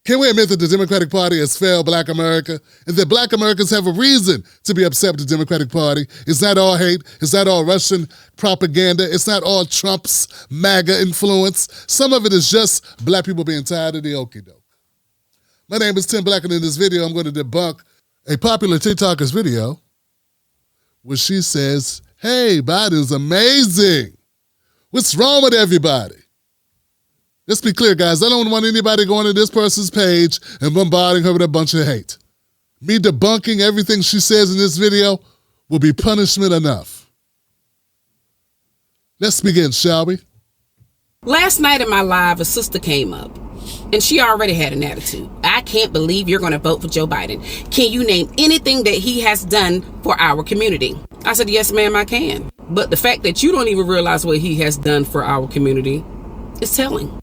Can we admit that the Democratic Party has failed Black America and that Black Americans have a reason to be upset with the Democratic Party? It's not all hate. It's not all Russian propaganda. It's not all Trump's MAGA influence. Some of it is just Black people being tired of the okie doke. My name is Tim Black, and in this video, I'm going to debunk a popular TikToker's video where she says, hey, Biden's amazing. What's wrong with everybody? Let's be clear, guys. I don't want anybody going to this person's page and bombarding her with a bunch of hate. Me debunking everything she says in this video will be punishment enough. Let's begin, shall we? Last night in my live, a sister came up, and she already had an attitude. I can't believe you're going to vote for Joe Biden. Can you name anything that he has done for our community? I said, yes, ma'am, I can. But the fact that you don't even realize what he has done for our community is telling.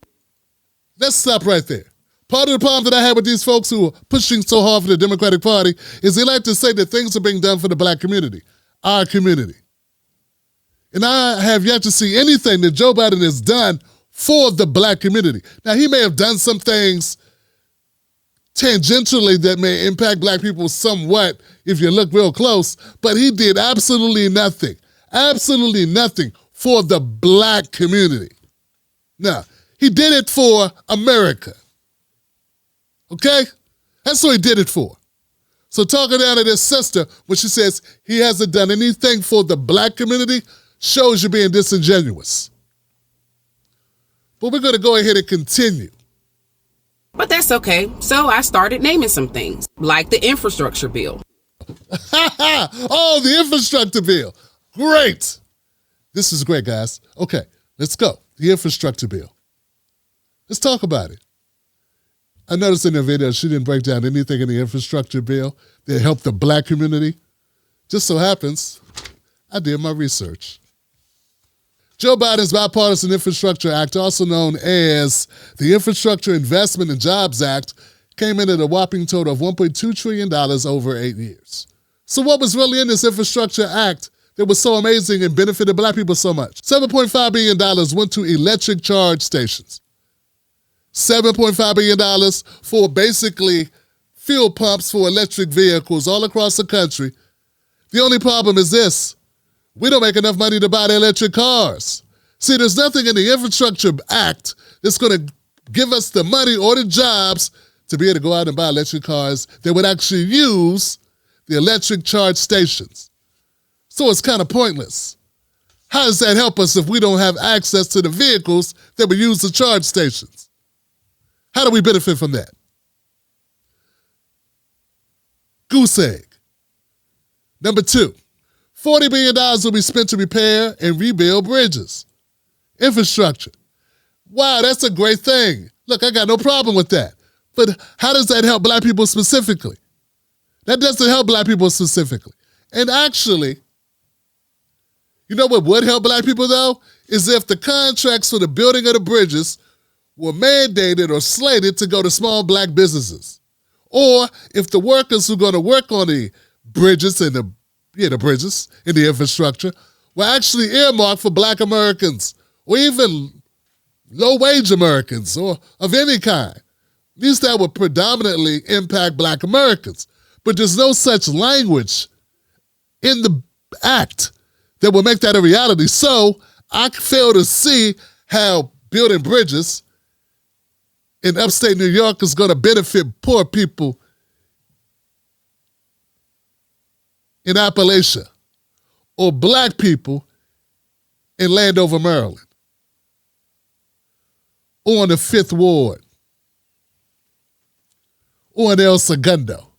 Let's stop right there. Part of the problem that I have with these folks who are pushing so hard for the Democratic Party is they like to say that things are being done for the Black community, our community. And I have yet to see anything that Joe Biden has done for the Black community. Now, he may have done some things tangentially that may impact Black people somewhat if you look real close, but he did absolutely nothing for the Black community. Now, he did it for America. Okay? That's what he did it for. So talking down to this sister when she says he hasn't done anything for the Black community shows you being disingenuous. But we're going to go ahead and continue. But that's okay. So I started naming some things, like the infrastructure bill. Oh, the infrastructure bill. Great. This is great, guys. Okay, let's go. The infrastructure bill. Let's talk about it. I noticed in the video she didn't break down anything in the infrastructure bill that helped the Black community. Just so happens, I did my research. Joe Biden's Bipartisan Infrastructure Act, also known as the Infrastructure Investment and Jobs Act, came in at a whopping total of $1.2 trillion over 8 years. So what was really in this Infrastructure Act that was so amazing and benefited Black people so much? $7.5 billion went to electric charge stations. $7.5 billion for basically fuel pumps for electric vehicles all across the country. The only problem is this: we don't make enough money to buy the electric cars. See, there's nothing in the Infrastructure Act that's going to give us the money or the jobs to be able to go out and buy electric cars that would actually use the electric charge stations. So it's kind of pointless. How does that help us if we don't have access to the vehicles that would use the charge stations? How do we benefit from that? Goose egg. Number 2, $40 billion will be spent to repair and rebuild bridges. Infrastructure. Wow, that's a great thing. Look, I got no problem with that. But how does that help Black people specifically? That doesn't help Black people specifically. And actually, you know what would help Black people, though? Is if the contracts for the building of the bridges were mandated or slated to go to small Black businesses. Or if the workers who are going to work on the bridges and the bridges in the infrastructure were actually earmarked for Black Americans or even low-wage Americans or of any kind. At least that would predominantly impact Black Americans. But there's no such language in the act that will make that a reality. So I fail to see how building bridges in upstate New York is going to benefit poor people in Appalachia or Black people in Landover, Maryland, or in the 5th Ward, or in El Segundo.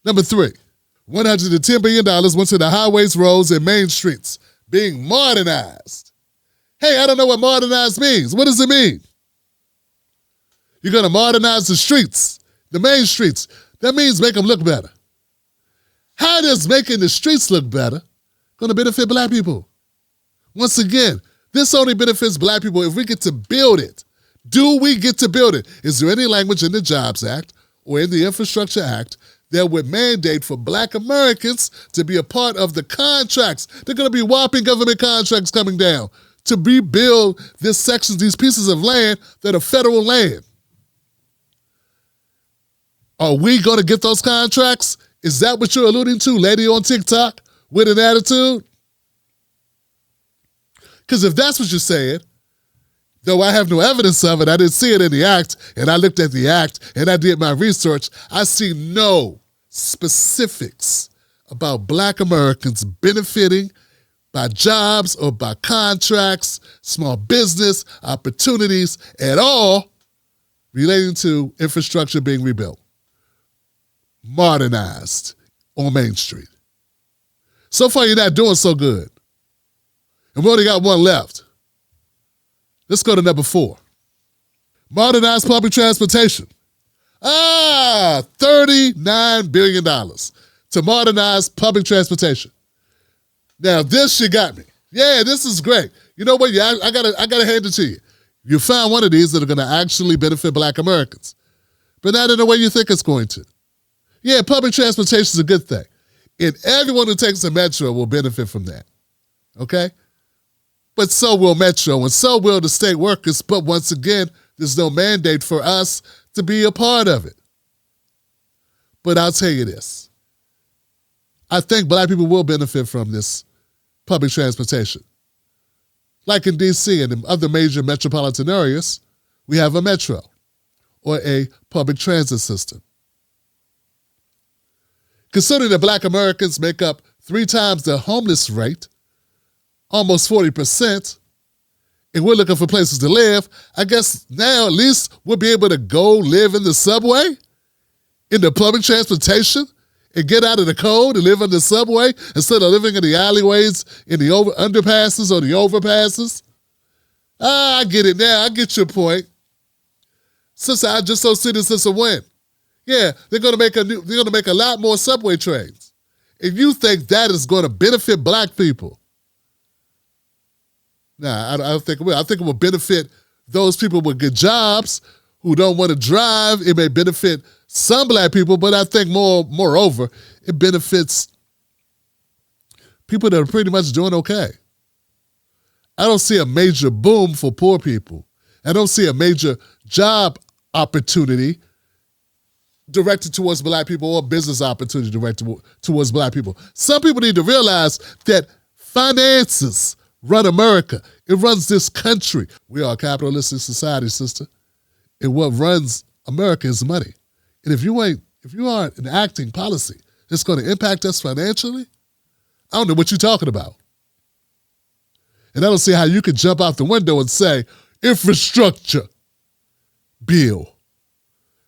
Number 3, $110 billion went to the highways, roads, and main streets being modernized. Hey, I don't know what modernized means. What does it mean? You're going to modernize the streets, the main streets. That means make them look better. How does making the streets look better going to benefit Black people? Once again, this only benefits Black people if we get to build it. Do we get to build it? Is there any language in the Jobs Act or in the Infrastructure Act that would mandate for Black Americans to be a part of the contracts? They're going to be whopping government contracts coming down. to rebuild these sections, these pieces of land that are federal land. Are we going to get those contracts? Is that what you're alluding to, lady on TikTok with an attitude? Because if that's what you're saying, though I have no evidence of it, I didn't see it in the act, and I looked at the act, and I did my research, I see no specifics about Black Americans benefiting by jobs or by contracts, small business opportunities at all relating to infrastructure being rebuilt, modernized on Main Street. So far, you're not doing so good. And we only got one left. Let's go to number 4. Modernized public transportation. $39 billion to modernize public transportation. Now, this you got me. Yeah, this is great. You know what? Yeah, I gotta hand it to you. You found one of these that are going to actually benefit Black Americans, but not in the way you think it's going to. Yeah, public transportation is a good thing, and everyone who takes the metro will benefit from that. Okay? But so will Metro, and so will the state workers. But once again, there's no mandate for us to be a part of it. But I'll tell you this. I think Black people will benefit from this public transportation. Like in D.C. and in other major metropolitan areas, we have a metro or a public transit system. Considering that Black Americans make up 3 times the homeless rate, almost 40%, and we're looking for places to live, I guess now at least we'll be able to go live in the subway, in the public transportation, and get out of the cold and live in the subway instead of living in the alleyways, in the underpasses or the overpasses. I get it now. I get your point. Sister, I just don't see this as a win. Yeah, they're gonna make a lot more subway trains. If you think that is gonna benefit Black people, nah, I don't think it will. I think it will benefit those people with good jobs who don't want to drive. It may benefit some Black people, but I think moreover, it benefits people that are pretty much doing okay. I don't see a major boom for poor people. I don't see a major job opportunity directed towards Black people or business opportunity directed towards Black people. Some people need to realize that finances run America. It runs this country. We are a capitalistic society, sister. And what runs America is money. And if you aren't enacting policy that's going to impact us financially, I don't know what you're talking about. And I don't see how you could jump out the window and say, infrastructure bill,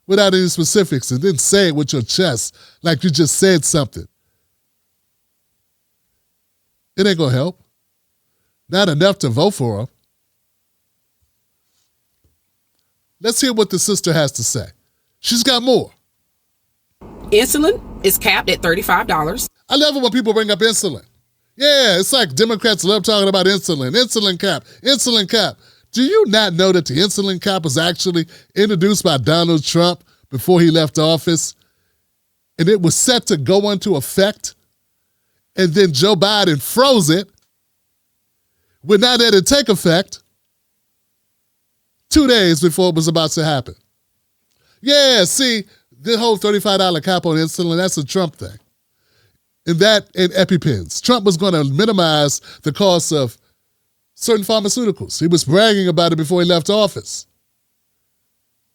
without any specifics, and then say it with your chest like you just said something. It ain't going to help. Not enough to vote for them. Let's hear what the sister has to say. She's got more. Insulin is capped at $35. I love it when people bring up insulin. Yeah, it's like Democrats love talking about insulin. Insulin cap, insulin cap. Do you not know that the insulin cap was actually introduced by Donald Trump before he left office? And it was set to go into effect. And then Joe Biden froze it. But now that it take effect 2 days before it was about to happen. Yeah, see, the whole $35 cap on insulin, that's a Trump thing. And that and EpiPens. Trump was going to minimize the cost of certain pharmaceuticals. He was bragging about it before he left office.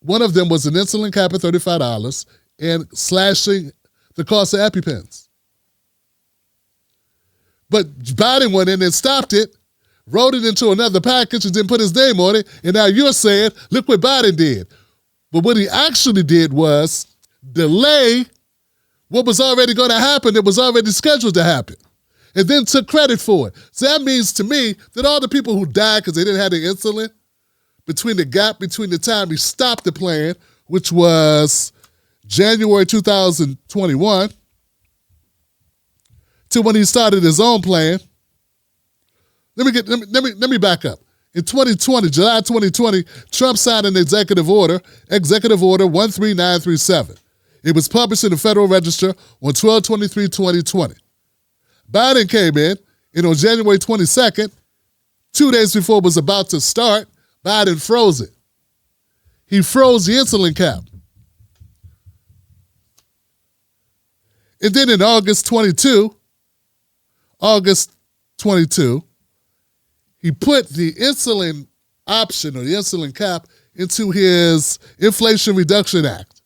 One of them was an insulin cap of $35 and slashing the cost of EpiPens. But Biden went in and stopped it, wrote it into another package and didn't put his name on it, and now you're saying, look what Biden did. But what he actually did was delay what was already going to happen that was already scheduled to happen, and then took credit for it. So that means to me that all the people who died because they didn't have the insulin, between the gap between the time he stopped the plan, which was January 2021, to when he started his own plan. Let me back up. In 2020, July 2020, Trump signed an executive order 13937. It was published in the Federal Register on 12/23/2020. Biden came in, and on January 22nd, 2 days before it was about to start, Biden froze it. He froze the insulin cap. And then in August 22, he put the insulin option or the insulin cap into his Inflation Reduction Act.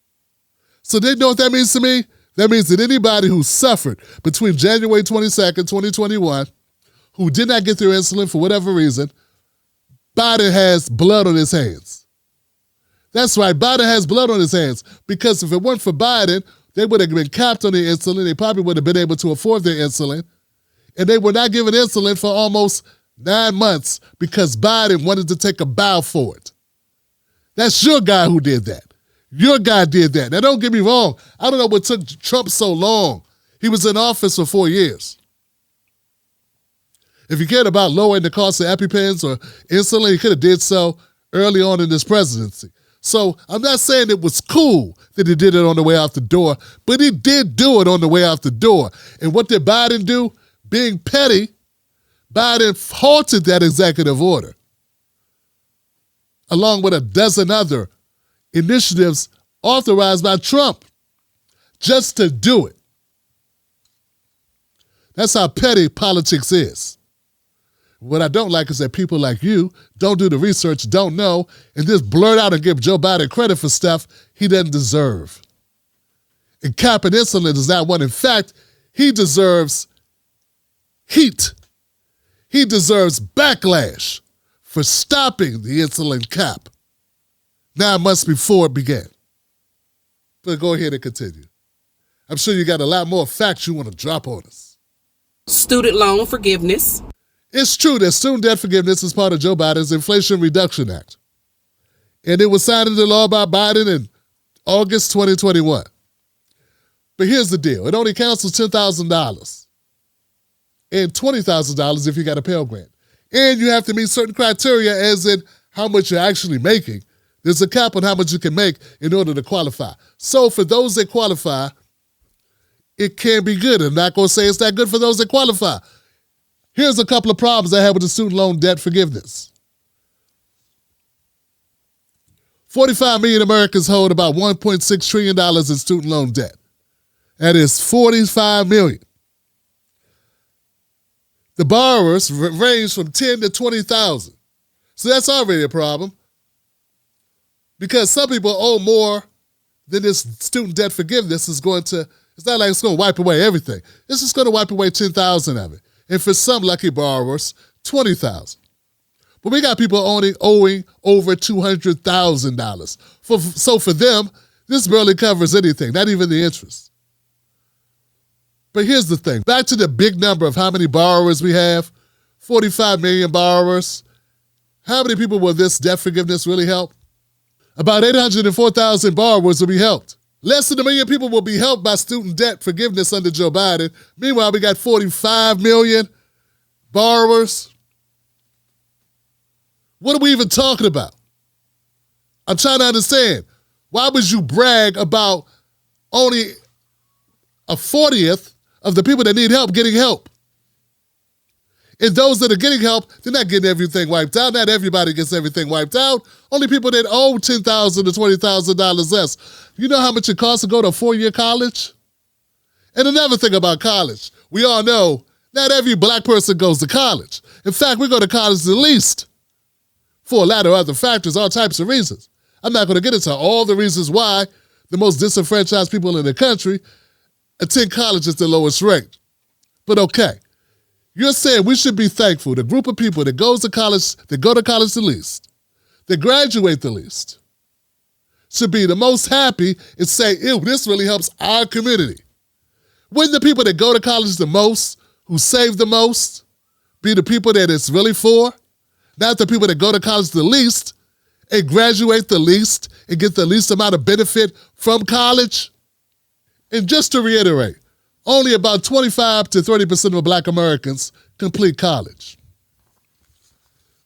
So they know what that means to me? That means that anybody who suffered between January 22nd, 2021, who did not get their insulin for whatever reason, Biden has blood on his hands. That's right, Biden has blood on his hands, because if it weren't for Biden, they would have been capped on their insulin. They probably would have been able to afford their insulin. And they were not given insulin for almost 9 months because Biden wanted to take a bow for it. That's your guy who did that. Your guy did that. Now, don't get me wrong. I don't know what took Trump so long. He was in office for 4 years. If he cared about lowering the cost of EpiPens or insulin, he could have did so early on in his presidency. So I'm not saying it was cool that he did it on the way out the door, but he did do it on the way out the door. And what did Biden do? Being petty, Biden halted that executive order, along with a dozen other initiatives authorized by Trump, just to do it. That's how petty politics is. What I don't like is that people like you don't do the research, don't know, and just blurt out and give Joe Biden credit for stuff he doesn't deserve. And capping insulin is not one. In fact, he deserves heat. He deserves backlash for stopping the insulin cap 9 months before it began. But go ahead and continue. I'm sure you got a lot more facts you want to drop on us. Student loan forgiveness. It's true that student debt forgiveness is part of Joe Biden's Inflation Reduction Act. And it was signed into law by Biden in August 2021. But here's the deal. It only counts as $10,000 and $20,000 if you got a Pell Grant. And you have to meet certain criteria, as in how much you're actually making. There's a cap on how much you can make in order to qualify. So for those that qualify, it can be good. I'm not going to say it's not good for those that qualify. Here's a couple of problems I have with the student loan debt forgiveness. 45 million Americans hold about $1.6 trillion in student loan debt. That is 45 million. The borrowers range from 10 to 20,000. So that's already a problem, because some people owe more than this student debt forgiveness is going to. It's not like it's going to wipe away everything. It's just going to wipe away 10,000 of it. And for some lucky borrowers, 20,000. But we got people only owing over $200,000. So for them, this barely covers anything, not even the interest. But here's the thing. Back to the big number of how many borrowers we have, 45 million borrowers. How many people will this debt forgiveness really help? About 804,000 borrowers will be helped. Less than 1 million people will be helped by student debt forgiveness under Joe Biden. Meanwhile, we got 45 million borrowers. What are we even talking about? I'm trying to understand. Why would you brag about only a 40th of the people that need help getting help? And those that are getting help, they're not getting everything wiped out. Not everybody gets everything wiped out. Only people that owe $10,000 to $20,000 less. You know how much it costs to go to a 4-year college? And another thing about college, we all know not every black person goes to college. In fact, we go to college the least for a lot of other factors, all types of reasons. I'm not going to get into all the reasons why the most disenfranchised people in the country attend college at the lowest rate. But okay. You're saying we should be thankful. The group of people that goes to college, that go to college the least, that graduate the least, should be the most happy and say, ew, this really helps our community. Wouldn't the people that go to college the most, who save the most, be the people that it's really for? Not the people that go to college the least and graduate the least and get the least amount of benefit from college? And just to reiterate, only about 25 to 30% of black Americans complete college.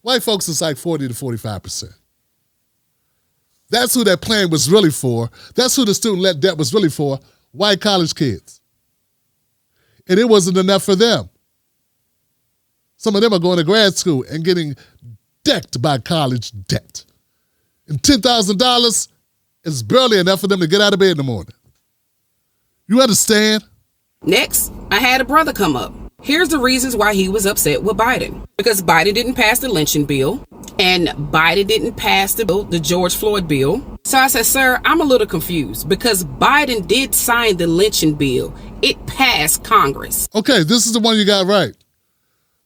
White folks is like 40 to 45%. That's who that plan was really for. That's who the student debt was really for, white college kids. And it wasn't enough for them. Some of them are going to grad school and getting decked by college debt. And $10,000 is barely enough for them to get out of bed in the morning. You understand? Next, I had a brother come up. Here's the reasons why he was upset with Biden. Because Biden didn't pass the lynching bill, and Biden didn't pass the George Floyd bill. So I said, sir, I'm a little confused because Biden did sign the lynching bill. It passed Congress. Okay, this is the one you got right.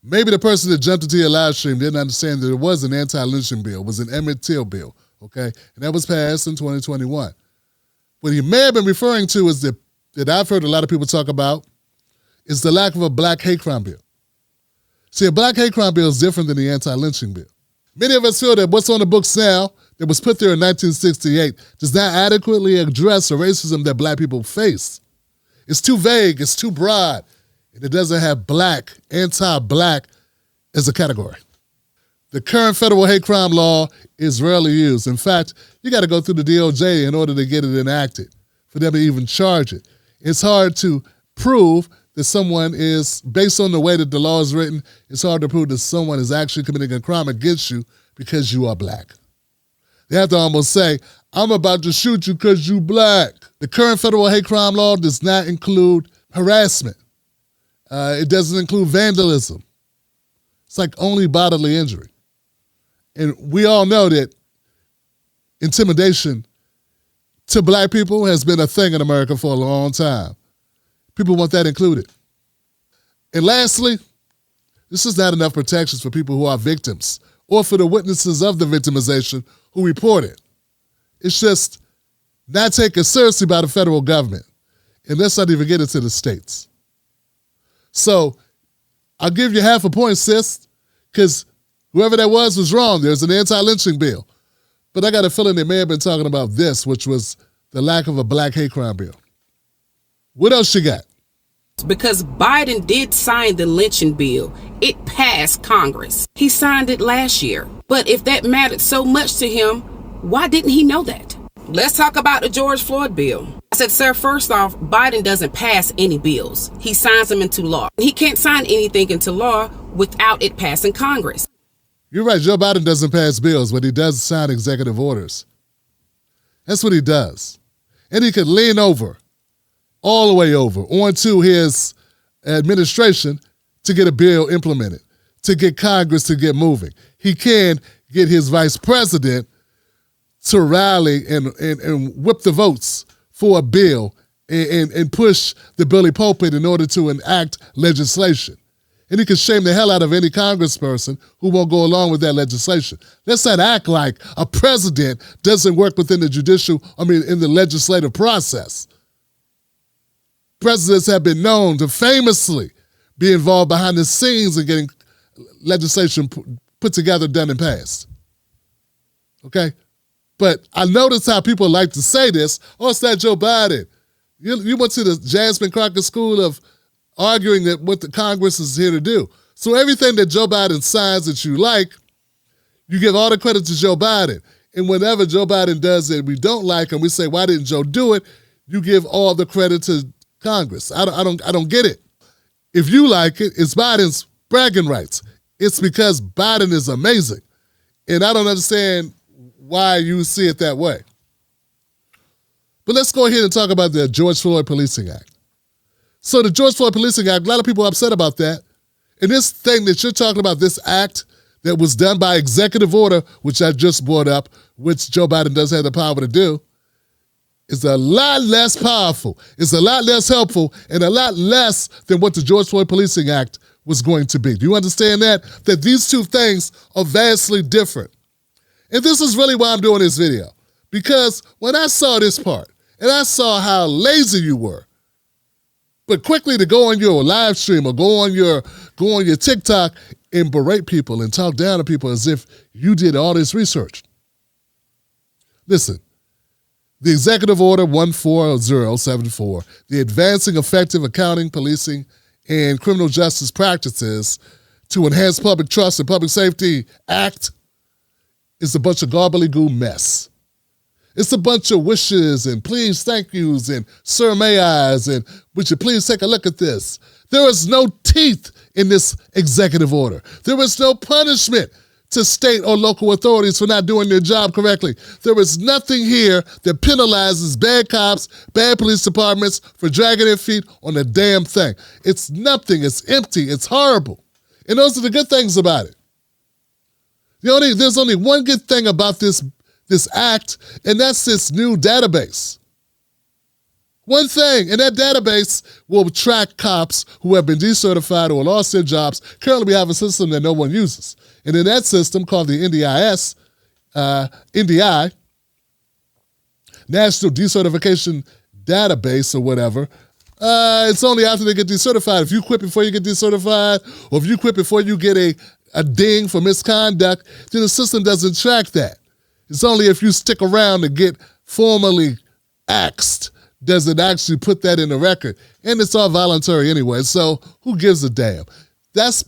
Maybe the person that jumped into your live stream didn't understand that it was an anti-lynching bill. It was an Emmett Till bill, okay? And that was passed in 2021. What he may have been referring to is that I've heard a lot of people talk about is the lack of a black hate crime bill. See, a black hate crime bill is different than the anti-lynching bill. Many of us feel that what's on the books now that was put there in 1968 does not adequately address the racism that black people face. It's too vague, it's too broad, and it doesn't have black, anti-black as a category. The current federal hate crime law is rarely used. In fact, you got to go through the DOJ in order to get it enacted, for them to even charge it. It's hard to prove that someone is, based on the way that the law is written, it's hard to prove that someone is actually committing a crime against you because you are black. They have to almost say, I'm about to shoot you because you black. The current federal hate crime law does not include harassment. It doesn't include vandalism. It's like only bodily injury. And we all know that intimidation to black people has been a thing in America for a long time. People want that included. And lastly, this is not enough protections for people who are victims or for the witnesses of the victimization who report it. It's just not taken seriously by the federal government. And let's not even get into the states. So I'll give you half a point, sis, because whoever that was wrong. There's an anti-lynching bill. But I got a feeling they may have been talking about this, which was the lack of a black hate crime bill. What else you got? Because Biden did sign the lynching bill. It passed Congress. He signed it last year. But if that mattered so much to him, why didn't he know that? Let's talk about the George Floyd bill. I said, sir, first off, Biden doesn't pass any bills. He signs them into law. He can't sign anything into law without it passing Congress. You're right, Joe Biden doesn't pass bills, but he does sign executive orders. That's what he does. And he could lean over, all the way over, onto his administration to get a bill implemented, to get Congress to get moving. He can get his vice president to rally and whip the votes for a bill and push the bully pulpit in order to enact legislation. And he can shame the hell out of any congressperson who won't go along with that legislation. Let's not act like a president doesn't work within the in the legislative process. Presidents have been known to famously be involved behind the scenes in getting legislation put together, done, and passed. Okay? But I notice how people like to say this, oh, it's not Joe Biden. You went to the Jasmine Crockett School of arguing that what the Congress is here to do. So everything that Joe Biden signs that you like, you give all the credit to Joe Biden. And whenever Joe Biden does it, we don't like him, we say, why didn't Joe do it? You give all the credit to Congress. I don't get it. If you like it, it's Biden's bragging rights. It's because Biden is amazing. And I don't understand why you see it that way. But let's go ahead and talk about the George Floyd Policing Act. So the George Floyd Policing Act, a lot of people are upset about that. And this thing that you're talking about, this act that was done by executive order, which I just brought up, which Joe Biden does have the power to do, is a lot less powerful, it's a lot less helpful, and a lot less than what the George Floyd Policing Act was going to be. Do you understand that? That these two things are vastly different. And this is really why I'm doing this video. Because when I saw this part, and I saw how lazy you were, but quickly to go on your live stream or go on your TikTok and berate people and talk down to people as if you did all this research. Listen, the Executive Order 14074, the Advancing Effective Accounting, Policing, and Criminal Justice Practices to Enhance Public Trust and Public Safety Act, is a bunch of gobbledygook mess. It's a bunch of wishes and please, thank yous and sir, may I's and would you please take a look at this. There is no teeth in this executive order. There is no punishment to state or local authorities for not doing their job correctly. There is nothing here that penalizes bad cops, bad police departments for dragging their feet on a damn thing. It's nothing. It's empty. It's horrible. And those are the good things about it. There's only one good thing about this act, and that's this new database. One thing, and that database will track cops who have been decertified or lost their jobs. Currently, we have a system that no one uses. And in that system, called the NDI, National Decertification Database or whatever, it's only after they get decertified. If you quit before you get decertified, or if you quit before you get a ding for misconduct, then the system doesn't track that. It's only if you stick around to get formally axed does it actually put that in the record. And it's all voluntary anyway, so who gives a damn? That's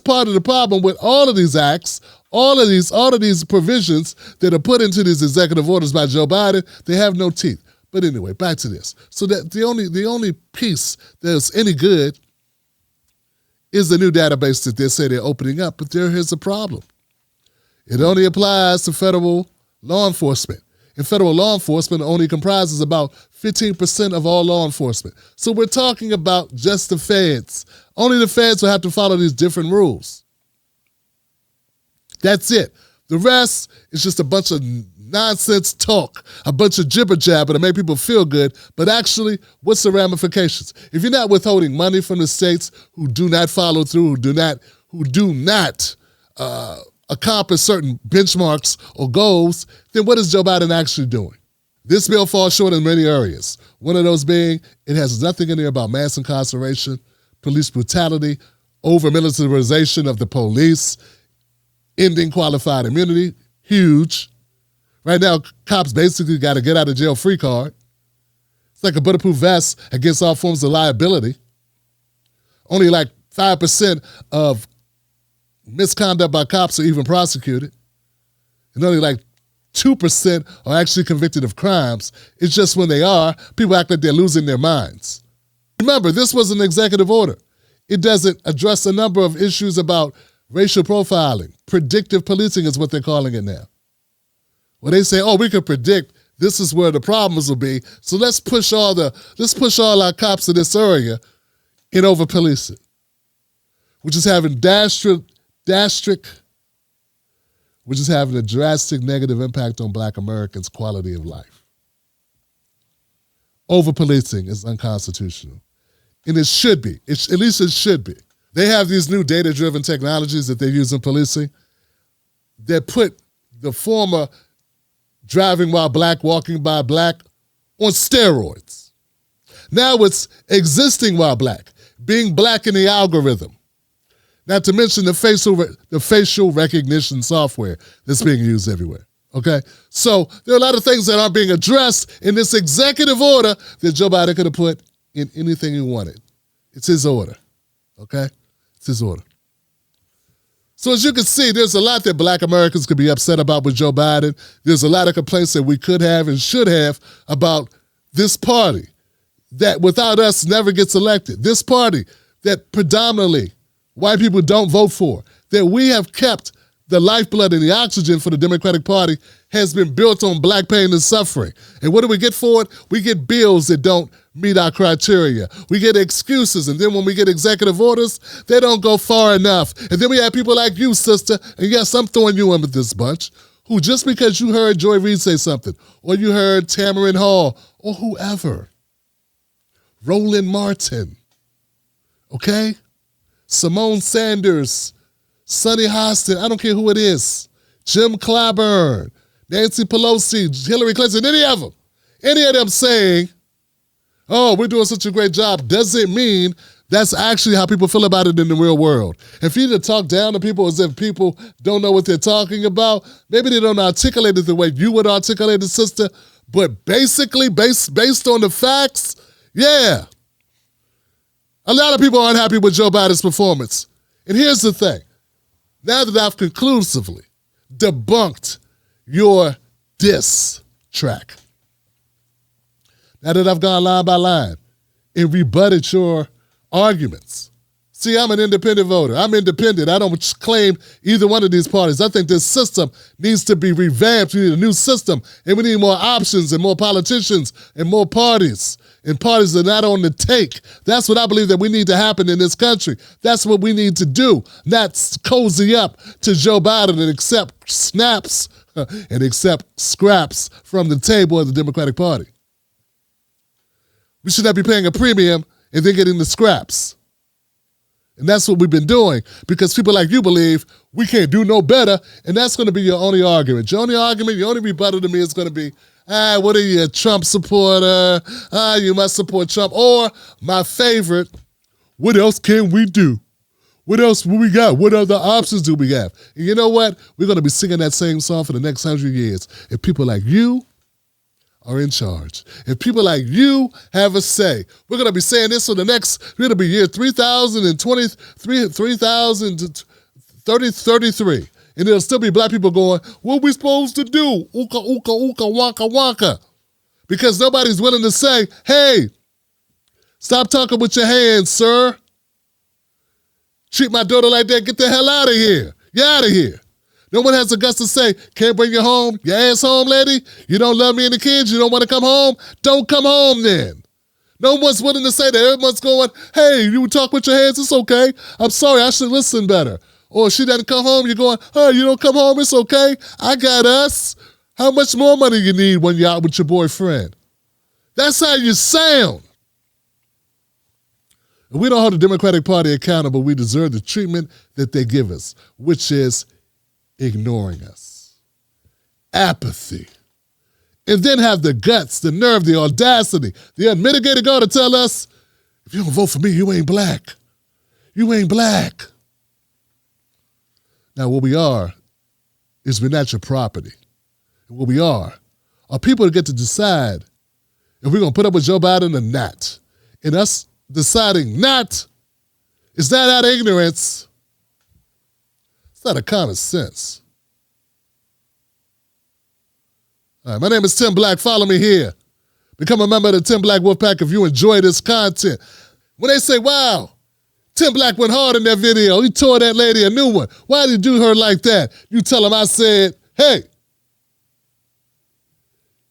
part of the problem with all of these acts, all of these provisions that are put into these executive orders by Joe Biden. They have no teeth. But anyway, back to this. So that the only piece that's any good is the new database that they say they're opening up. But here's the problem. It only applies to federal law enforcement. And federal law enforcement only comprises about 15% of all law enforcement. So we're talking about just the feds. Only the feds will have to follow these different rules. That's it. The rest is just a bunch of nonsense talk, a bunch of jibber jabber to make people feel good. But actually, what's the ramifications? If you're not withholding money from the states who do not follow through, who do not accomplish certain benchmarks or goals, then what is Joe Biden actually doing? This bill falls short in many areas. One of those being, it has nothing in there about mass incarceration, police brutality, over-militarization of the police, ending qualified immunity, huge. Right now, cops basically got a get-out-of-jail-free card. It's like a bulletproof vest against all forms of liability. Only like 5% of misconduct by cops are even prosecuted. And only like 2% are actually convicted of crimes. It's just when they are, people act like they're losing their minds. Remember, this was an executive order. It doesn't address a number of issues about racial profiling. Predictive policing is what they're calling it now. Where they say, we can predict this is where the problems will be, so let's push all our cops in this area and over-police it. Which is having a drastic negative impact on Black Americans' quality of life. Over-policing is unconstitutional. And it should be. At least it should be. They have these new data-driven technologies that they use in policing that put the former driving while black, walking by black on steroids. Now it's existing while black, being black in the algorithm. Not to mention the facial recognition software that's being used everywhere, okay? So there are a lot of things that aren't being addressed in this executive order that Joe Biden could have put in anything he wanted. It's his order, okay? It's his order. So as you can see, there's a lot that Black Americans could be upset about with Joe Biden. There's a lot of complaints that we could have and should have about this party that without us never gets elected. This party that predominantly white people don't vote for, that we have kept the lifeblood and the oxygen for the Democratic Party has been built on black pain and suffering. And what do we get for it? We get bills that don't meet our criteria. We get excuses, and then when we get executive orders, they don't go far enough. And then we have people like you, sister, and yes, I'm throwing you in with this bunch, who just because you heard Joy Reid say something, or you heard Tamron Hall, or whoever, Roland Martin, okay? Simone Sanders, Sonny Hostin, I don't care who it is, Jim Clyburn, Nancy Pelosi, Hillary Clinton, any of them saying, we're doing such a great job, doesn't mean that's actually how people feel about it in the real world. If you need to talk down to people as if people don't know what they're talking about, maybe they don't articulate it the way you would articulate it, sister, but basically, based on the facts, yeah. A lot of people are unhappy with Joe Biden's performance. And here's the thing. Now that I've conclusively debunked your diss track, now that I've gone line by line and rebutted your arguments. See, I'm an independent voter. I'm independent. I don't claim either one of these parties. I think this system needs to be revamped. We need a new system, and we need more options and more politicians and more parties, and parties that are not on the take. That's what I believe that we need to happen in this country. That's what we need to do, not cozy up to Joe Biden and accept snaps and accept scraps from the table of the Democratic Party. We should not be paying a premium and then getting the scraps. And that's what we've been doing because people like you believe we can't do no better, and that's going to be your only argument. Your only argument, your only rebuttal to me is going to be, what are you, a Trump supporter? You must support Trump. Or, my favorite, what else can we do? What else will we got? What other options do we have? And you know what? We're going to be singing that same song for the next 100 years. If people like you are in charge. If people like you have a say, we're going to be saying this for the next, it'll be year 3033. And there'll still be black people going, what we supposed to do? Ooka, ooka, ooka, waka, waka. Because nobody's willing to say, hey, stop talking with your hands, sir. Treat my daughter like that, get the hell out of here. You're out of here. No one has the guts to say, can't bring you home, your ass home, lady? You don't love me and the kids, you don't want to come home? Don't come home then. No one's willing to say that. Everyone's going, hey, you talk with your hands, it's okay. I'm sorry, I should listen better. Or if she doesn't come home, you're going, oh, you don't come home, it's okay. I got us. How much more money you need when you're out with your boyfriend? That's how you sound. If we don't hold the Democratic Party accountable, we deserve the treatment that they give us, which is ignoring us, apathy, and then have the guts, the nerve, the audacity, the unmitigated gall to tell us, if you don't vote for me, you ain't black. You ain't black. Now, what we are is we're not your property. And what we are people that get to decide if we're going to put up with Joe Biden or not. And us deciding not is not out of ignorance. It's not a common sense. All right, my name is Tim Black. Follow me here. Become a member of the Tim Black Wolfpack if you enjoy this content. When they say, wow, Tim Black went hard in that video. He tore that lady a new one. Why did he do her like that? You tell him I said, hey,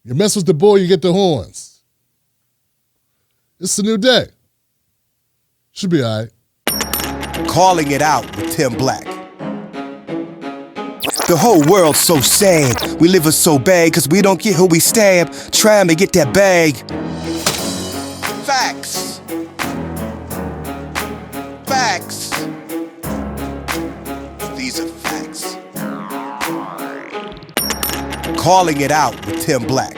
you mess with the boy, you get the horns. It's a new day. Should be all right. Calling it out with Tim Black. The whole world's so sad. We live us so bad cause we don't get who we stab. Trying to get that bag. Facts. Facts. These are facts. Calling it out with Tim Black.